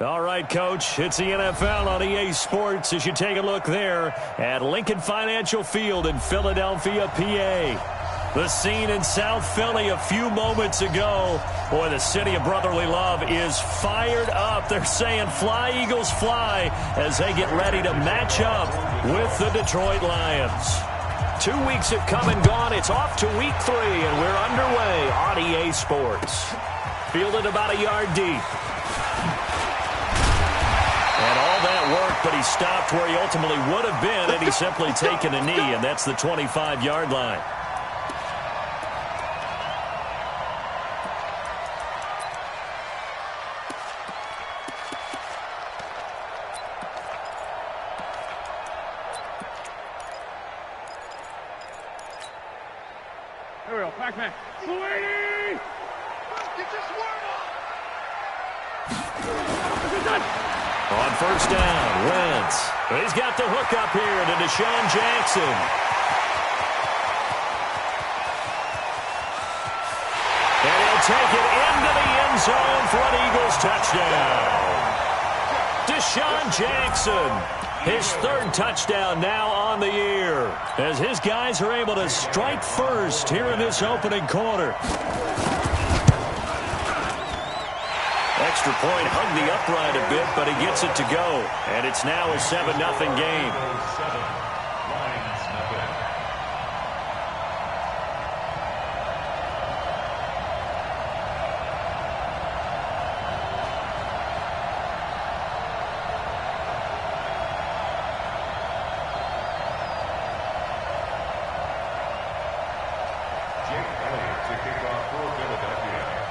All right, Coach, it's the NFL on EA Sports as you take a look there at Lincoln Financial Field in Philadelphia, PA. The scene in South Philly a few moments ago. Boy, the city of brotherly love is fired up. They're saying fly, Eagles, fly as they get ready to match up with the Detroit Lions. 2 weeks have come and gone. It's off to week 3, and we're underway on EA Sports. Fielded about a yard deep. And all that work, but he stopped where he ultimately would have been, and he's simply taken a knee, and that's the 25-yard line. Here we go, back man. Sweetie! Get your swerve on! On first down, Wentz. He's got the hook up here to Deshaun Jackson. And he'll take it into the end zone for an Eagles touchdown. Deshaun Jackson, his 3rd touchdown now on the year, as his guys are able to strike first here in this opening quarter. Extra point hugged the upright a bit, but he gets it to go. And it's now a 7-0 game.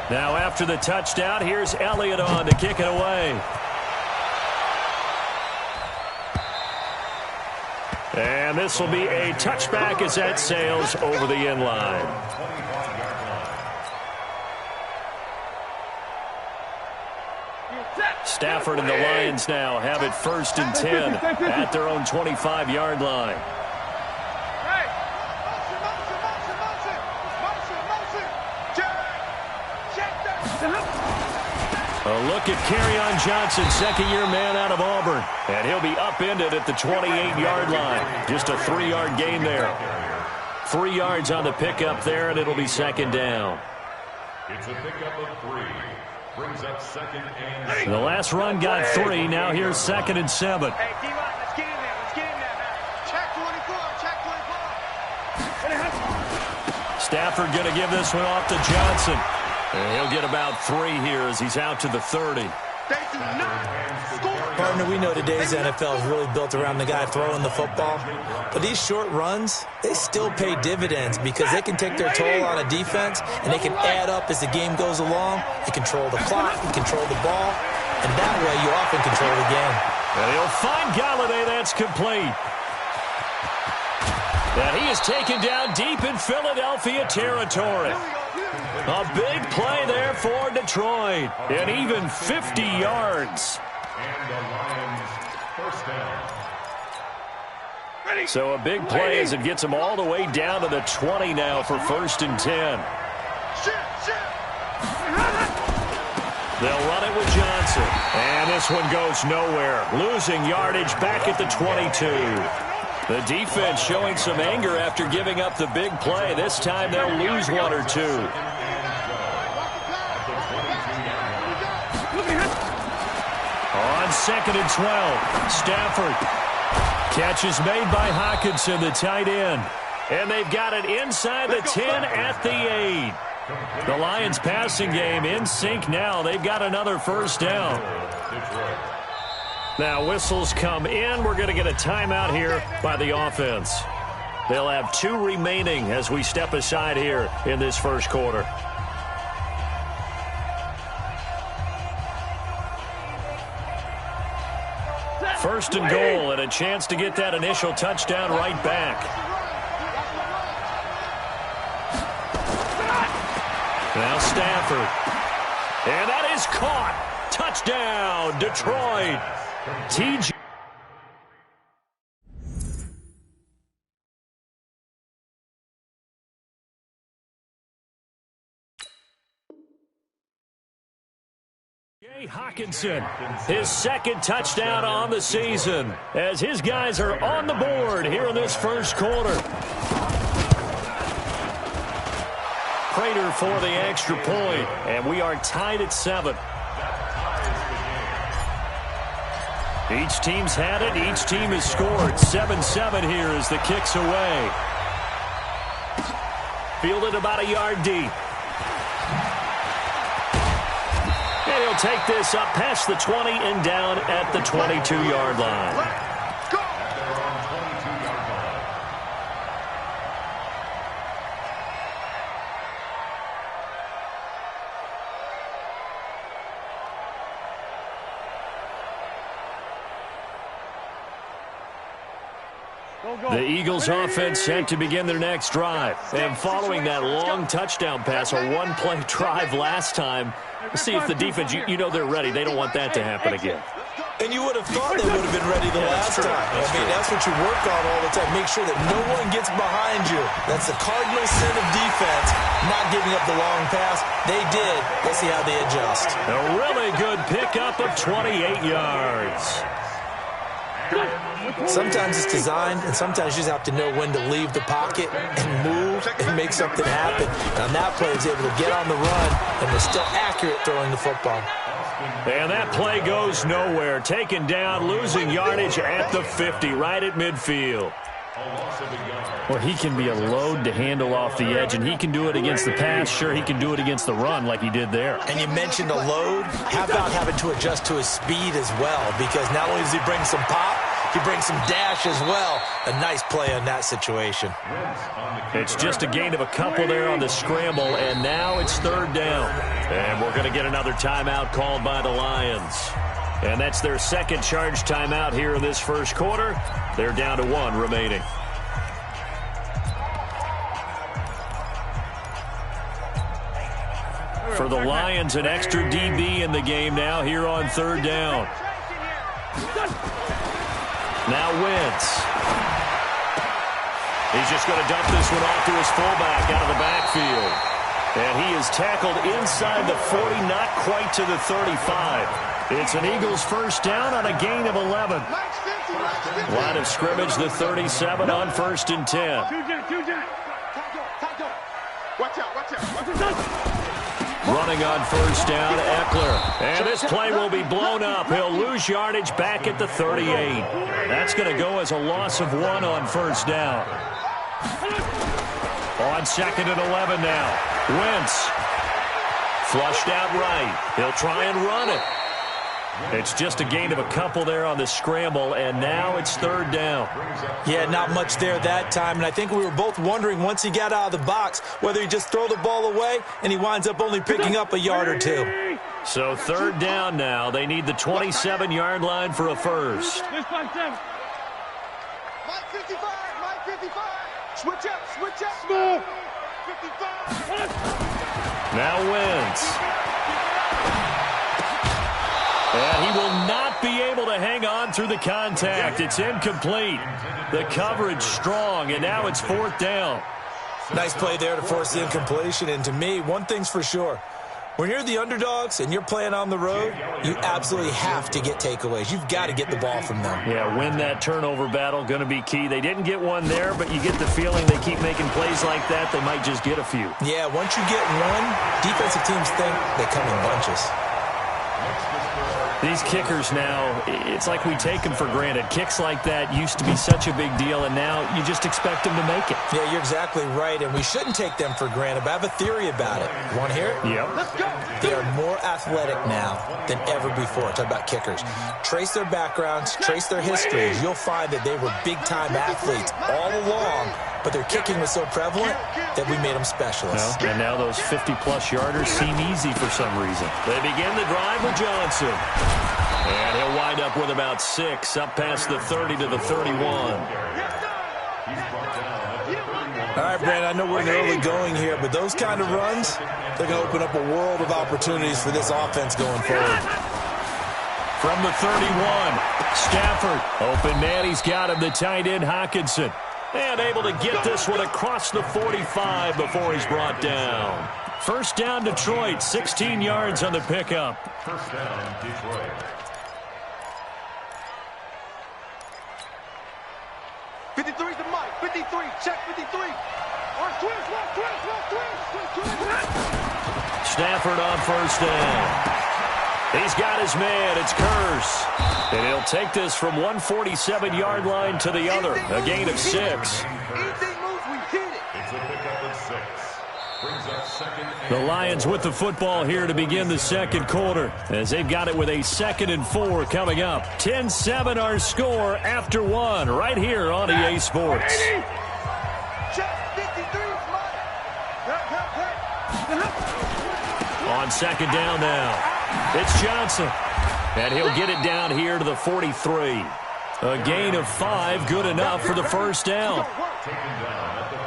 Now after the touchdown, here's Elliott on to kick it away. And this will be a touchback as that sails over the end line. Stafford and the Lions now have it 1st and 10 at their own 25-yard line. A look at Kerryon Johnson, 2nd-year man out of Auburn. And he'll be upended at the 28-yard line. Just a 3-yard gain there. 3 yards on the pickup there, and it'll be 2nd down. It's a pickup of 3. Brings up 2nd and 7. The last run got 3. Now here's 2nd and 7. Hey, D-Line, let's get in there. Let's get in there, man. Check 24. Check 24. Stafford going to give this one off to Johnson. And he'll get about 3 here as he's out to the 30. Partner, we know today's NFL is really built around the guy throwing the football. But these short runs, they still pay dividends because they can take their toll on a defense, and they can add up as the game goes along. They control the clock, they control the ball, and that way you often control the game. And he'll find Galladay. That's complete. And he is taken down deep in Philadelphia territory. A big play there for Detroit. And even 50 yards. And the Lions, 1st down. So a big play as it gets them all the way down to the 20 now for 1st and 10. They'll run it with Johnson. And this one goes nowhere. Losing yardage back at the 22. The defense showing some anger after giving up the big play. This time they'll lose 1 or 2. On 2nd and 12, Stafford. Catch is made by Hockenson, the tight end. And they've got it inside the 10 at the 8. The Lions passing game in sync now. They've got another 1st down. Now whistles come in. We're going to get a timeout here by the offense. They'll have 2 remaining as we step aside here in this 1st quarter. First and goal, and a chance to get that initial touchdown right back. Now Stafford. And that is caught. Touchdown, Detroit. TJ. Hawkinson, his second touchdown on the season as his guys are on the board here in this first quarter. Prater for the extra point, and we are tied at 7. Each team's had it. Each team has scored. 7-7 here as the kick's away. Fielded about a yard deep. And he'll take this up past the 20 and down at the 22-yard line. The Eagles offense set to begin their next drive. And following that long touchdown pass, a one-play drive last time, see if the defense, you know they're ready. They don't want that to happen again. And you would have thought they would have been ready the last time. That's what you work on all the time. Make sure that no one gets behind you. That's the cardinal sin of defense, not giving up the long pass. They did. Let's see how they adjust. A really good pickup of 28 yards. Sometimes it's designed, and sometimes you just have to know when to leave the pocket and move and make something happen. And that player is able to get on the run and was still accurate throwing the football. And that play goes nowhere. Taken down, losing yardage at the 50, right at midfield. Well, he can be a load to handle off the edge, and he can do it against the pass. Sure, he can do it against the run like he did there. And you mentioned a load. How about having to adjust to his speed as well? Because not only does he bring some pop, he brings some dash as well. A nice play on that situation. It's just a gain of a couple there on the scramble, and now it's third down. And we're going to get another timeout called by the Lions. And that's their second charge timeout here in this first quarter. They're down to 1 remaining. For the Lions, an extra DB in the game now here on third down. Now Wentz. He's just going to dump this one off to his fullback out of the backfield. And he is tackled inside the 40, not quite to the 35. It's an Eagles first down on a gain of 11. Line of scrimmage, the 37 on 1st and 10. Running on first down, Eckler. And this play will be blown up. He'll lose yardage back at the 38. That's going to go as a loss of 1 on first down. On 2nd and 11 now. Wentz. Flushed out right. He'll try and run it. It's just a gain of a couple there on the scramble, and now it's third down. Yeah, not much there that time, and I think we were both wondering once he got out of the box whether he just throw the ball away, and he winds up only picking up a yard or 2. So third down now. They need the 27-yard line for a first. Mike 55, Mike 55. Switch up. Small. 55. Now Wentz. And he will not be able to hang on through the contact. It's incomplete. The coverage strong, and now it's 4th down. Nice play there to force the incompletion. And to me, one thing's for sure. When you're the underdogs and you're playing on the road, you absolutely have to get takeaways. You've got to get the ball from them. Yeah, win that turnover battle, going to be key. They didn't get one there, but you get the feeling they keep making plays like that, they might just get a few. Yeah, once you get one, defensive teams think they come in bunches. These kickers now, it's like we take them for granted. Kicks like that used to be such a big deal, and now you just expect them to make it. Yeah, you're exactly right, and we shouldn't take them for granted, but I have a theory about it. You want to hear it? Yep. Let's go. They are more athletic now than ever before. Talk about kickers. Trace their backgrounds, trace their histories. You'll find that they were big-time athletes all along, but their kicking was so prevalent that we made them specialists. Well, and now those 50-plus yarders seem easy for some reason. They begin the drive with Johnson. And he'll wind up with about 6, up past the 30 to the 31. All right, Brandon, I know we're in the early going here, but those kind of runs, they're going to open up a world of opportunities for this offense going forward. From the 31, Stafford. Open man, he's got him, the tight end, Hawkinson. And able to get this one across the 45 before he's brought down. First down, Detroit. 16 yards on the pickup. First down, Detroit. 53's the mic. 53. Check 53. Watch twist. Stafford on first down. He's got his man. It's Curse. And he'll take this from 147-yard line to the other. A gain of 6. Anything moves, we hit it. It's a pickup of 6. Brings up second and The Lions with the football here to begin the second quarter, as they've got it with a 2nd and 4 coming up. 10-7 our score after 1 right here on EA Sports. Check 53's mic. On second down now. It's Johnson. And he'll get it down here to the 43. A gain of 5, good enough for the first down.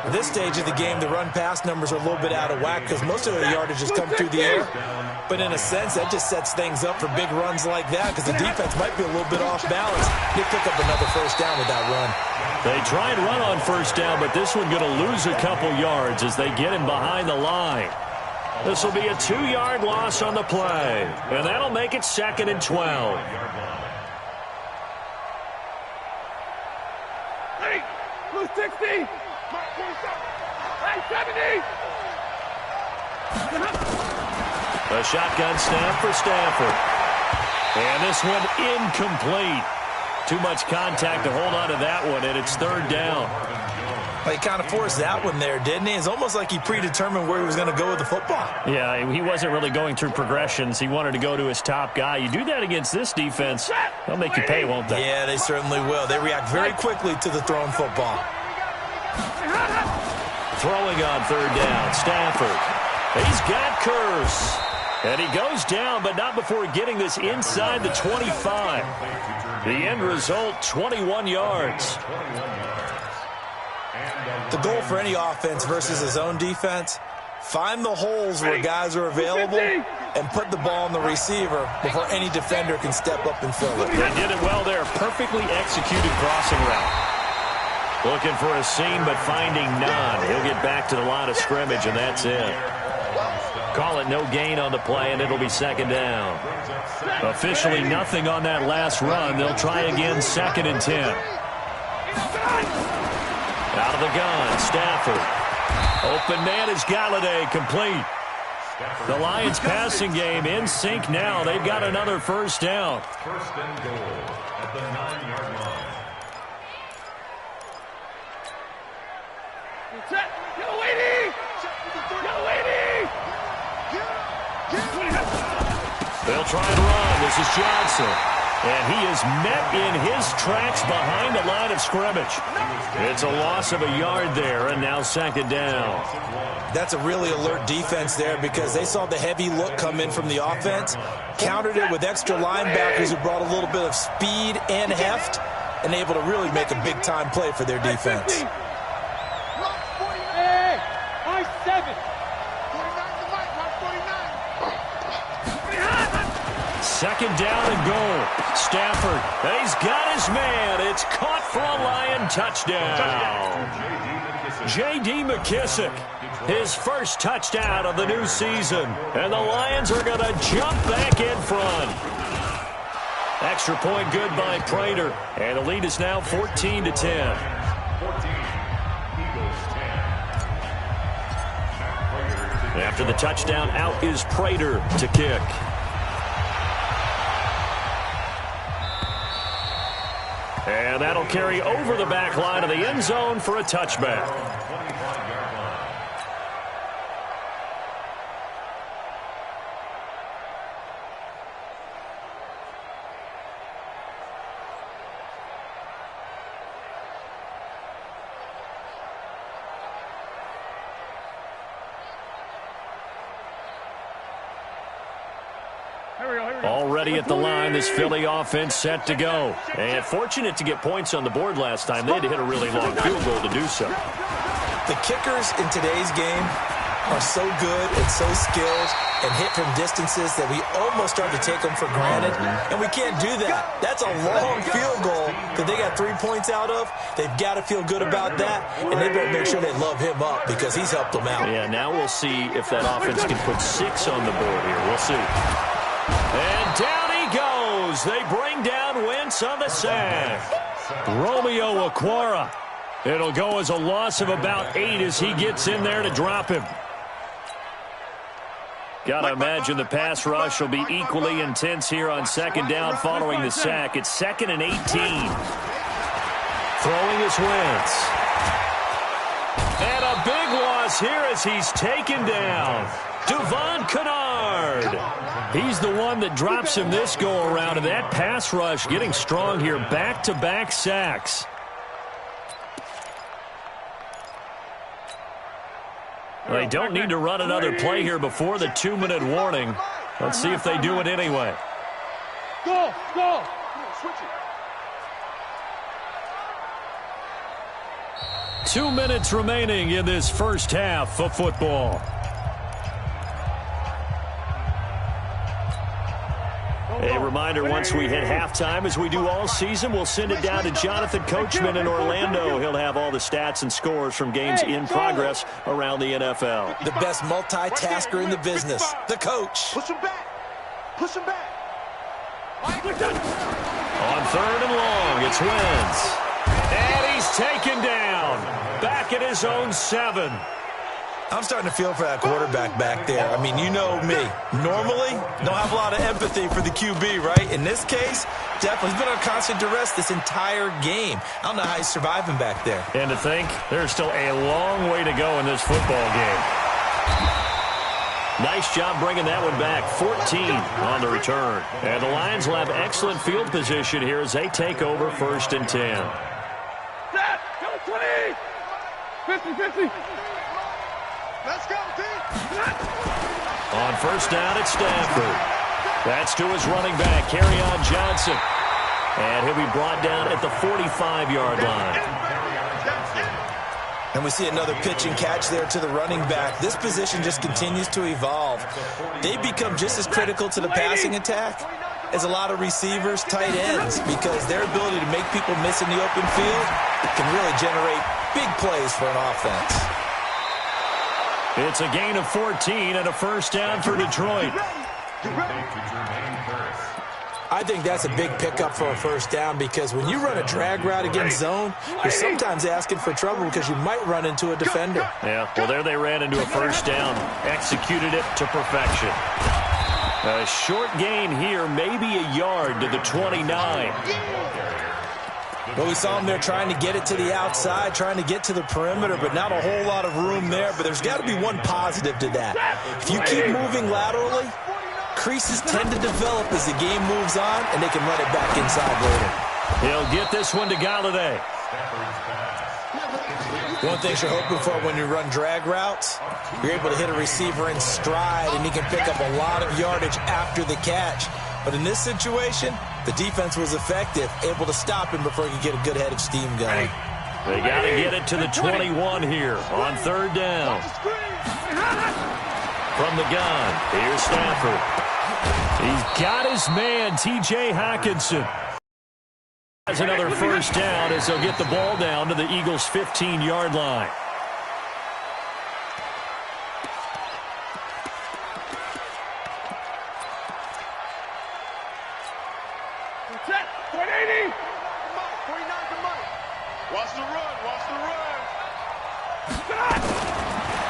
At this stage of the game, the run-pass numbers are a little bit out of whack because most of the yardage has come through the air. But in a sense, that just sets things up for big runs like that because the defense might be a little bit off balance. He'll pick up another first down with that run. They try and run on first down, but this one going to lose a couple yards as they get him behind the line. This will be a 2-yard loss on the play, and that'll make it 2nd and 12. Hey, blue 60. Mark 47. Hey, 70. A shotgun snap for Stafford. And this one incomplete. Too much contact to hold on to that one, and it's 3rd down. Well, he kind of forced that one there, didn't he? It's almost like he predetermined where he was going to go with the football. Yeah, he wasn't really going through progressions. He wanted to go to his top guy. You do that against this defense, they'll make you pay, won't they? Yeah, they certainly will. They react very quickly to the thrown football. Throwing on 3rd down, Stafford. He's got Curse. And he goes down, but not before getting this inside the 25. The end result, 21 yards. The goal for any offense versus his own defense, find the holes where guys are available and put the ball on the receiver before any defender can step up and fill it. They did it well there. Perfectly executed crossing route. Looking for a seam, but finding none. He'll get back to the line of scrimmage, and that's it. Call it no gain on the play, and it'll be 2nd down. Officially nothing on that last run. They'll try again, 2nd and 10. Out of the gun, Stafford. Open man is Galladay, complete. The Lions passing game in sync now. They've got another first down. first and goal at the 9-yard line. They'll try and run. This is Johnson. And he is met in his tracks behind the line of scrimmage. It's a loss of a yard there, and now 2nd down. That's a really alert defense there because they saw the heavy look come in from the offense, countered it with extra linebackers who brought a little bit of speed and heft, and able to really make a big-time play for their defense. Hey, I-7. 2nd down and goal. Stafford, he's got his man. It's caught for a Lion touchdown. J.D. McKissick, his first touchdown of the new season. And the Lions are going to jump back in front. Extra point good by Prater. And the lead is now 14-10. 14, Eagles 10. After the touchdown, out is Prater to kick. And that'll carry over the back line of the end zone for a touchback. 25-yard line. Already at the line, this Philly offense set to go. And fortunate to get points on the board last time. They had to hit a really long field goal to do so. The kickers in today's game are so good and so skilled and hit from distances that we almost start to take them for granted, and we can't do that. That's a long field goal that they got 3 points out of. They've got to feel good about that, and they better make sure they love him up because he's helped them out. Yeah, now we'll see if that offense can put 6 on the board here. We'll see. And down he goes. They bring down Wentz on the sack. Romeo Okwara. It'll go as a loss of about 8 as he gets in there to drop him. Got to imagine the pass rush will be equally intense here on second down following the sack. It's 2nd and 18. Throwing is Wentz. And a big loss here as he's taken down. Devon Kennard. He's the one that drops him this go-around, and that pass rush getting strong here. Back-to-back sacks. They don't need to run another play here before the 2-minute warning. Let's see if they do it anyway. Go! Switch it. 2 minutes remaining in this first half of football. A reminder, once we hit halftime, as we do all season, we'll send it down to Jonathan Coachman in Orlando. He'll have all the stats and scores from games in progress around the NFL. The best multitasker in the business, the coach. Push him back. On 3rd and long, it's Wentz. And he's taken down. Back at his own 7. I'm starting to feel for that quarterback back there. I mean, you know me. Normally, don't have a lot of empathy for the QB, right? In this case, definitely he's been on constant duress this entire game. I don't know how he's surviving back there. And to think, there's still a long way to go in this football game. Nice job bringing that one back. 14 on the return. And the Lions will have excellent field position here as they take over 1st and 10. Set! 20! 50! Let's go, team! On 1st down, it's Stafford. That's to his running back, Kerryon Johnson. And he'll be brought down at the 45-yard line. And we see another pitch and catch there to the running back. This position just continues to evolve. They become just as critical to the passing attack as a lot of receivers, tight ends, because their ability to make people miss in the open field can really generate big plays for an offense. It's a gain of 14 and a 1st down for Detroit. I think that's a big pickup for a 1st down because when you run a drag route against zone, you're sometimes asking for trouble because you might run into a defender. Yeah, well, there they ran into a 1st down. Executed it to perfection. A short gain here, maybe a yard to the 29. Well, we saw him there trying to get it to the outside, trying to get to the perimeter, but not a whole lot of room there. But there's got to be one positive to that. If you keep moving laterally, creases tend to develop as the game moves on, and they can run it back inside later. He'll get this one to Galladay. One thing you're hoping for when you run drag routes, you're able to hit a receiver in stride, and he can pick up a lot of yardage after the catch. But in this situation, the defense was effective, able to stop him before he could get a good head of steam going. They got to get it to the 21 here on 3rd down. From the gun, here's Stafford. He's got his man, T.J. Hockenson. Has another 1st down as they'll get the ball down to the Eagles' 15-yard line. Set! 180! 49 to Mike. Watch the run!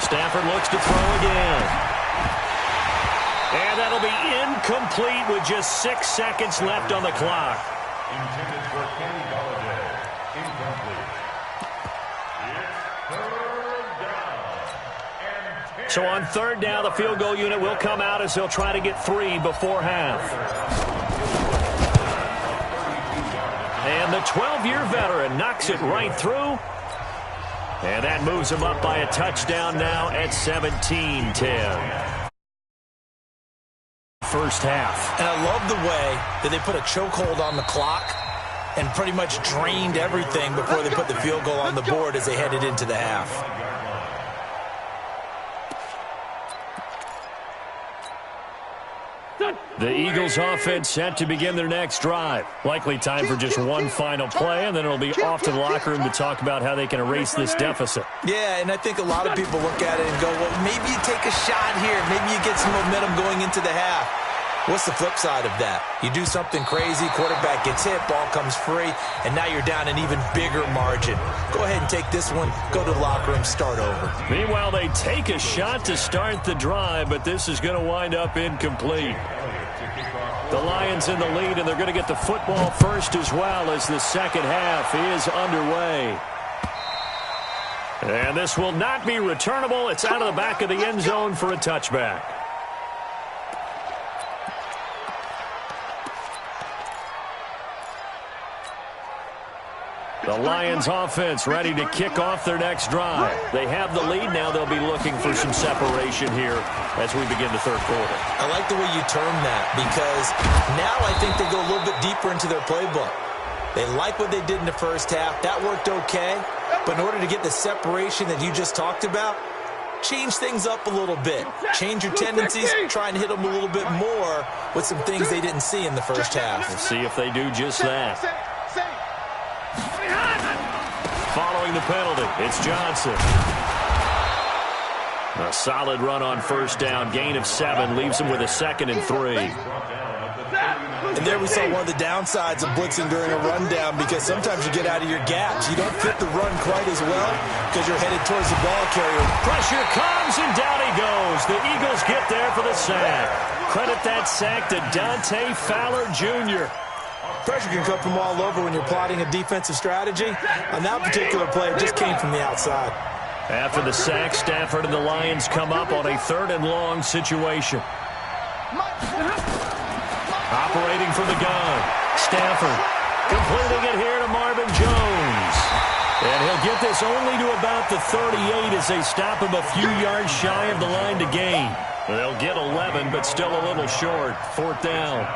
Stafford looks to throw again. And that'll be incomplete with just 6 seconds left on the clock. Intended for Kenny Galladay. Incomplete. It's 3rd down. So on 3rd down, the field goal unit will come out as they'll try to get 3 before half. And the 12-year veteran knocks it right through. And that moves him up by a touchdown now at 17-10. First half. And I love the way that they put a chokehold on the clock and pretty much drained everything before they put the field goal on the board as they headed into the half. The Eagles offense set to begin their next drive. Likely time for just one final play, and then it'll be off to the locker room to talk about how they can erase this deficit. Yeah, and I think a lot of people look at it and go, well, maybe you take a shot here. Maybe you get some momentum going into the half. What's the flip side of that? You do something crazy, quarterback gets hit, ball comes free, and now you're down an even bigger margin. Go ahead and take this one, go to the locker room, start over. Meanwhile, they take a shot to start the drive, but this is going to wind up incomplete. The Lions in the lead, and they're going to get the football first as well as the second half is underway. And this will not be returnable. It's out of the back of the end zone for a touchback. The Lions offense ready to kick off their next drive. They have the lead now. They'll be looking for some separation here as we begin the third quarter. I like the way you term that because now I think they go a little bit deeper into their playbook. They like what they did in the first half. That worked okay. But in order to get the separation that you just talked about, change things up a little bit. Change your tendencies. Try and hit them a little bit more with some things they didn't see in the first half. We'll see if they do just that. Following the penalty, it's Johnson. A solid run on first down. Gain of 7 leaves him with a 2nd and 3. And there we saw one of the downsides of blitzing during a rundown because sometimes you get out of your gaps. You don't fit the run quite as well because you're headed towards the ball carrier. Pressure comes, and down he goes. The Eagles get there for the sack. Credit that sack to Dante Fowler Jr. Pressure can come from all over when you're plotting a defensive strategy. On that particular play, it just came from the outside. After the sack, Stafford and the Lions come up on a 3rd and long situation. Operating from the gun. Stafford completing it here to Marvin Jones. And he'll get this only to about the 38 as they stop him a few yards shy of the line to gain. They'll get 11, but still a little short. 4th down.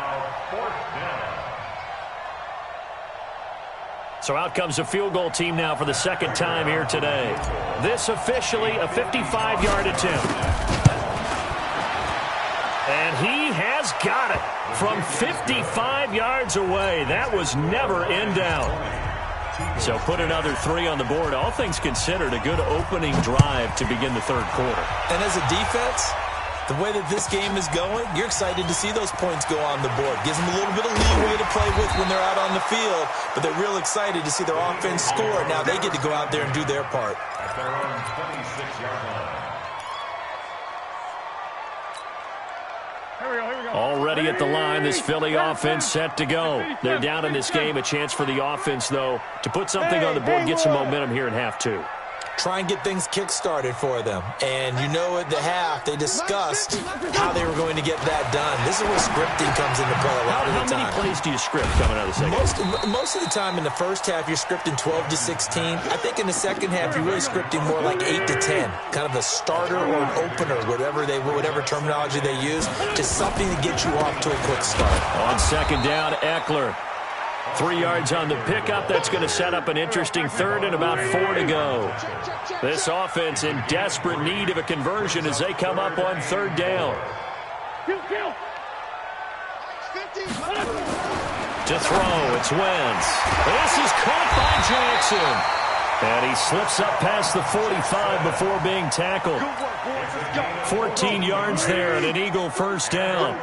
So out comes the field goal team now for the 2nd time here today. This officially a 55-yard attempt. And he has got it from 55 yards away. That was never in doubt. So put another 3 on the board. All things considered, a good opening drive to begin the third quarter. And as a defense, the way that this game is going, you're excited to see those points go on the board. Gives them a little bit of leeway to play with when they're out on the field, but they're real excited to see their offense score. Now they get to go out there and do their part. At their own 26-yard line. Already at the line, this Philly offense set to go. They're down in this game. A chance for the offense, though, to put something on the board, get some momentum here in half 2. Try and get things kick-started for them. And you know at the half, they discussed how they were going to get that done. This is where scripting comes into play a lot of the time. How many plays do you script coming out of the second? Most of the time in the first half, you're scripting 12 to 16. I think in the second half, you're really scripting more like 8 to 10. Kind of a starter or an opener, whatever terminology they use, just something to get you off to a quick start. On 2nd down, Eckler. 3 yards on the pickup. That's going to set up an interesting 3rd and about 4 to go. This offense in desperate need of a conversion as they come up on 3rd down. To throw, it's Wentz. This is caught by Jackson. And he slips up past the 45 before being tackled. 14 yards there and an Eagle first down.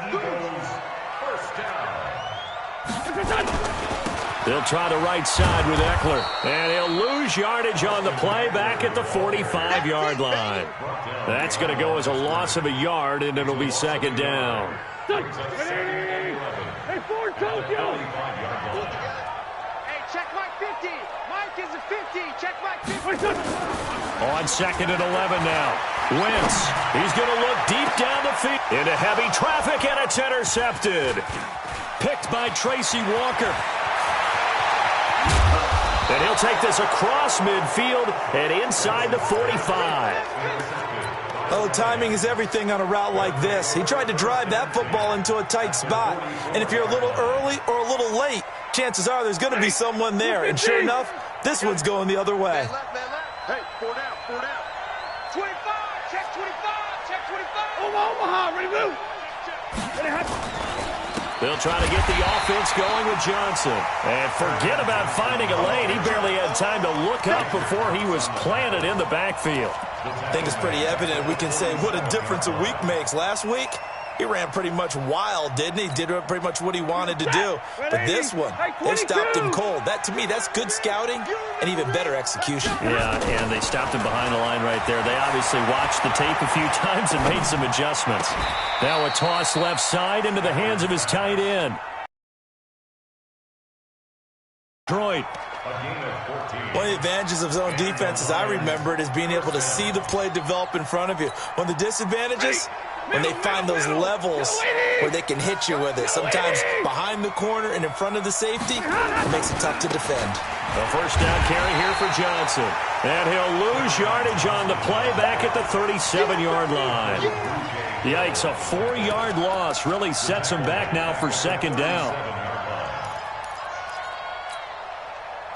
They'll try the right side with Eckler. And he'll lose yardage on the play back at the 45-yard line. That's going to go as a loss of a yard, and it'll be 2nd down. Hey, Ford, Tokyo! Hey, check Mike 50. Mike is a 50. Check Mike 50. On 2nd and 11 now. Wentz. He's going to look deep down the field. Into heavy traffic, and it's intercepted. Picked by Tracy Walker. And he'll take this across midfield and inside the 45. Oh, timing is everything on a route like this. He tried to drive that football into a tight spot. And if you're a little early or a little late, chances are there's going to be someone there. And sure enough, this one's going the other way. Hey, 4 down, 4 down. 25, check 25, check 25. Omaha, ready to move. They'll try to get the offense going with Johnson. And forget about finding a lane. He barely had time to look up before he was planted in the backfield. I think it's pretty evident. We can say what a difference a week makes. Last week, he ran pretty much wild, didn't he? Did pretty much what he wanted to do. But this one, they stopped him cold. That, to me, that's good scouting and even better execution. Yeah, and they stopped him behind the line right there. They obviously watched the tape a few times and made some adjustments. Now a toss left side into the hands of his tight end. Detroit. One of the advantages of zone defense, as I remember it, is being able to see the play develop in front of you. One of the disadvantages, when they find those levels where they can hit you with it. Sometimes behind the corner and in front of the safety, it makes it tough to defend. A first down carry here for Johnson. And he'll lose yardage on the play back at the 37-yard line. Yikes, a 4-yard loss really sets him back now for second down.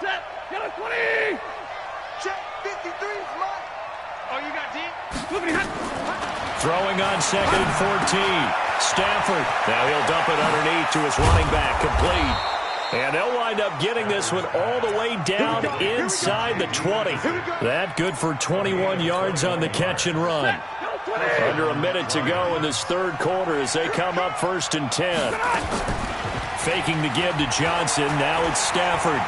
Set, get a 20! Check, 53, slot. Oh, you got deep? Throwing on second and 14. Stafford. Now he'll dump it underneath to his running back. Complete. And they'll wind up getting this one all the way down inside the 20. That good for 21 yards on the catch and run. Under a minute to go in this third quarter as they come up first and 10. Faking the give to Johnson. Now it's Stafford.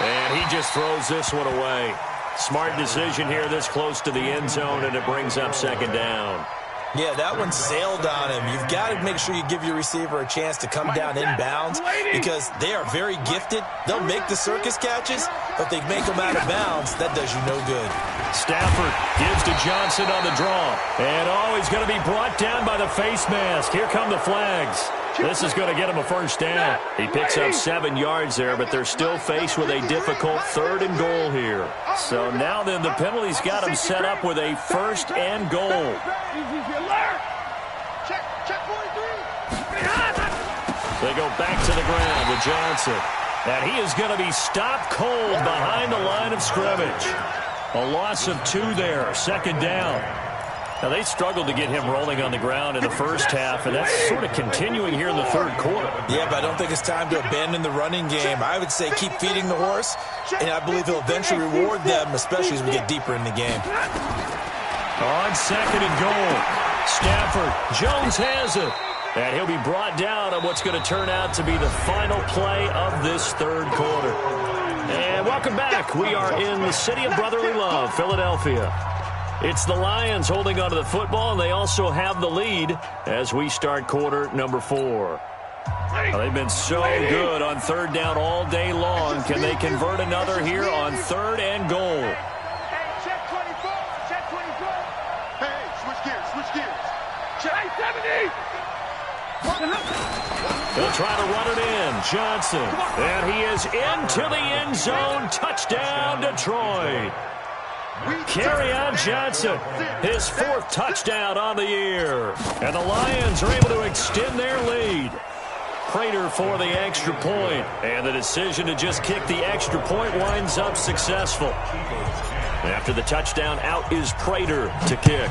And he just throws this one away. Smart decision here this close to the end zone, and it brings up second down. Yeah, that one sailed on him. You've got to make sure you give your receiver a chance to come down inbounds because they are very gifted. They'll make the circus catches, but if they make them out of bounds, that does you no good. Stafford gives to Johnson on the draw. And, he's going to be brought down by the face mask. Here come the flags. This is going to get him a first down. He picks up 7 yards there, but they're still faced with a difficult third and goal here. So now then the penalty's got him set up with a first and goal. They go back to the ground with Johnson. And he is going to be stopped cold behind the line of scrimmage. A loss of 2 there, second down. Now, they struggled to get him rolling on the ground in the first half, and that's sort of continuing here in the third quarter. Yeah, but I don't think it's time to abandon the running game. I would say keep feeding the horse, and I believe he'll eventually reward them, especially as we get deeper in the game. On second and goal, Stafford, Jones has it. And he'll be brought down on what's going to turn out to be the final play of this third quarter. And welcome back. We are in the city of brotherly love, Philadelphia. It's the Lions holding onto the football, and they also have the lead as we start quarter number 4. Now, they've been so good on third down all day long. Can they convert another here on third and goal? Hey, check 24, check 24. Hey, switch gears. Check 70. They'll try to run it in. Johnson. And he is into the end zone. Touchdown, Detroit. Carry on Johnson, his 4th touchdown on the year. And the Lions are able to extend their lead. Prater for the extra point. And the decision to just kick the extra point winds up successful. After the touchdown, out is Prater to kick.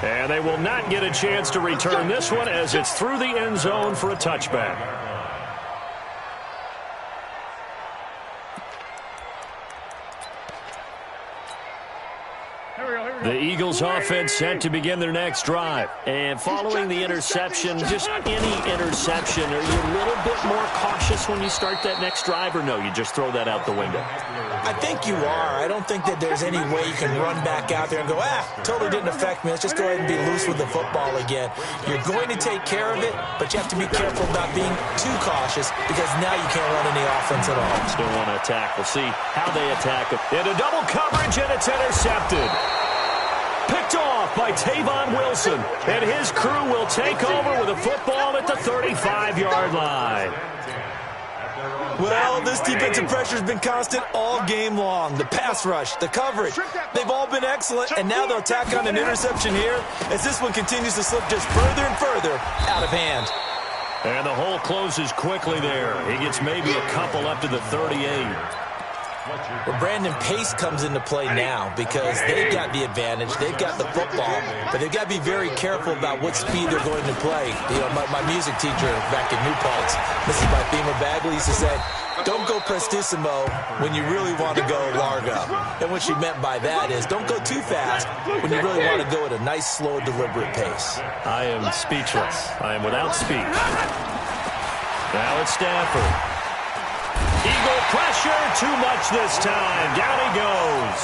And they will not get a chance to return this one as it's through the end zone for a touchback. The Eagles offense set to begin their next drive. And following the interception, just any interception, are you a little bit more cautious when you start that next drive, or no, you just throw that out the window? I think you are. I don't think that there's any way you can run back out there and go, totally didn't affect me. Let's just go ahead and be loose with the football again. You're going to take care of it, but you have to be careful about being too cautious because now you can't run any offense at all. Still want to attack. We'll see how they attack it. Into double coverage, and it's intercepted. Picked off by Tavon Wilson, and his crew will take over with a football at the 35-yard line. Well, this defensive pressure has been constant all game long. The pass rush, the coverage, they've all been excellent, and now they'll tack on an interception here as this one continues to slip just further and further out of hand. And the hole closes quickly there. He gets maybe a couple up to the 38. Well, Brandon, pace comes into play now because they've got the advantage. They've got the football, but they've got to be very careful about what speed they're going to play. You know, my music teacher back in New Paltz, Mrs. Bythema Bagley, used to say, don't go prestissimo when you really want to go largo. And what she meant by that is don't go too fast when you really want to go at a nice, slow, deliberate pace. I am speechless. I am without speech. Now it's Stafford. Eagle pressure, too much this time. Down he goes.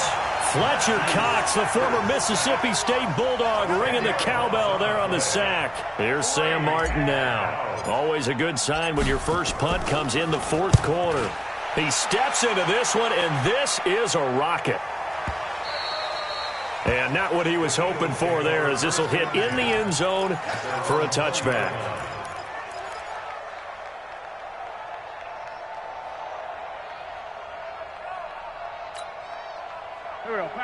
Fletcher Cox, the former Mississippi State Bulldog, ringing the cowbell there on the sack. Here's Sam Martin now. Always a good sign when your first punt comes in the fourth quarter. He steps into this one, and this is a rocket. And not what he was hoping for there, as this will hit in the end zone for a touchback.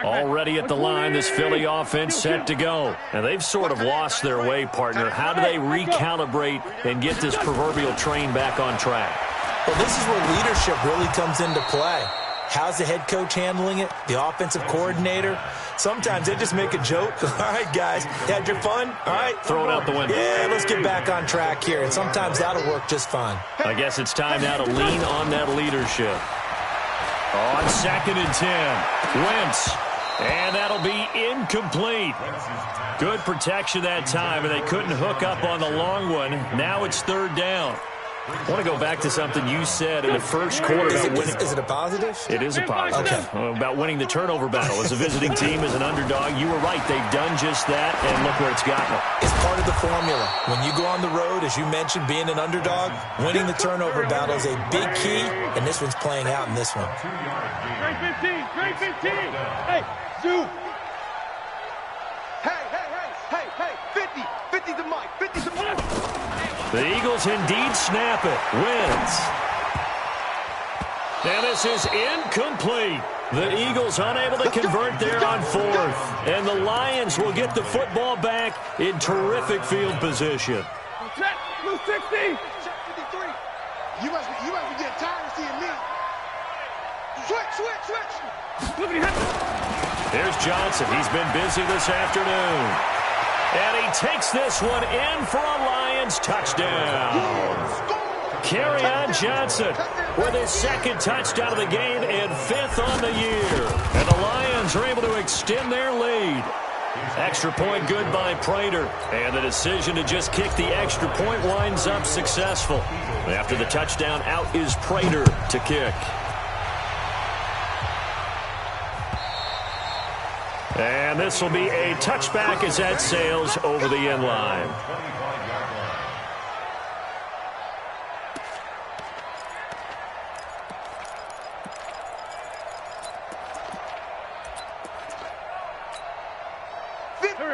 Already at the line, this Philly offense set to go. And they've sort of lost their way, partner. How do they recalibrate and get this proverbial train back on track? Well, this is where leadership really comes into play. How's the head coach handling it? The offensive coordinator? Sometimes they just make a joke. All right, guys, had your fun? All right. Throw it out the window. Yeah, let's get back on track here. And sometimes that'll work just fine. I guess it's time now to lean on that leadership. On 2nd and 10, Wentz. And that'll be incomplete. Good protection that time, and they couldn't hook up on the long one. Now it's 3rd down. I want to go back to something you said in the first quarter. Is it a positive? It is a positive. Okay. About winning the turnover battle. As a visiting team, as an underdog, you were right. They've done just that, and look where it's gotten them. It's part of the formula. When you go on the road, as you mentioned, being an underdog, winning the turnover battle is a big key, and this one's playing out in this one. Great 15, great 15. Hey, Zoo. Hey, 50 to Mike, 50 to Mike. The Eagles indeed snap it. Wins. And this is incomplete. The Eagles unable to convert there on 4th. And the Lions will get the football back in terrific field position. Check, blue 60. Check 53. You must be getting tired of seeing me. Switch. Here's Johnson. He's been busy this afternoon. And he takes this one in for a Lions touchdown. Kerryon Johnson with his 2nd touchdown of the game and 5th on the year. And the Lions are able to extend their lead. Extra point good by Prater. And the decision to just kick the extra point winds up successful. After the touchdown, out is Prater to kick. And this will be a touchback as that sails over the end line.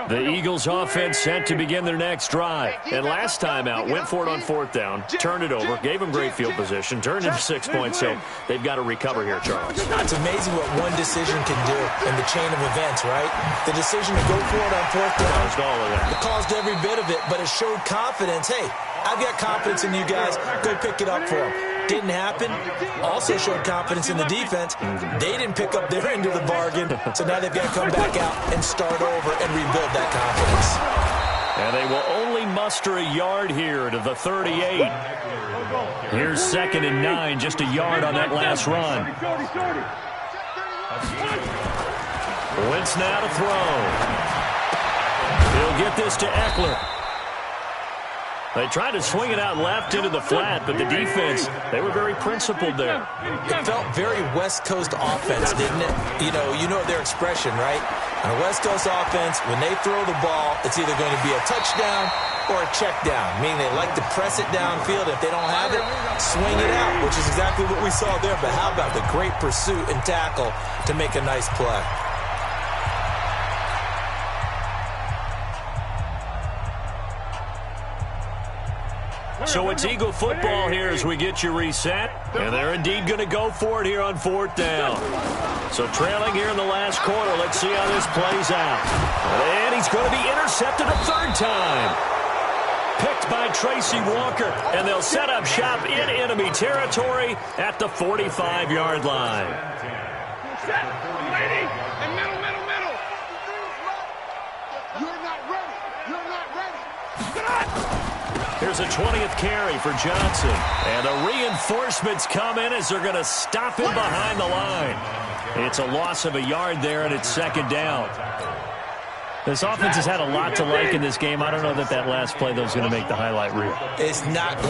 The Eagles offense set to begin their next drive. And last time out, went for it on 4th down, turned it over, gave them great field position, turned into 6 points, so they've got to recover here, Charles. It's amazing what one decision can do in the chain of events, right? The decision to go for it on 4th down. Caused all of that. It caused every bit of it, but it showed confidence. Hey, I've got confidence in you guys. Go pick it up for them. Didn't happen. Also showed confidence in the defense. They didn't pick up their end of the bargain, so now they've got to come back out and start over and rebuild that confidence. And they will only muster a yard here to the 38. Here's 2nd and 9, just a yard on that last run. Wentz now to throw. He'll get this to Eckler. They tried to swing it out left into the flat, but the defense, they were very principled there. It felt very West Coast offense, didn't it? You know their expression, right? On a West Coast offense, when they throw the ball, it's either going to be a touchdown or a check down, meaning they like to press it downfield. If they don't have it, swing it out, which is exactly what we saw there. But how about the great pursuit and tackle to make a nice play? So it's Eagle football here as we get you reset. And they're indeed going to go for it here on 4th down. So trailing here in the last quarter. Let's see how this plays out. And he's going to be intercepted a 3rd time. picked by Tracy Walker, and they'll set up shop in enemy territory at the 45-yard line. Set, lady, and middle. You're not ready. Here's a 20th carry for Johnson. And the reinforcements come in as they're going to stop him behind the line. It's a loss of a yard there, and it's second down. This offense has had a lot to like in this game. I don't know that last play, though, is going to make the highlight reel. It's not going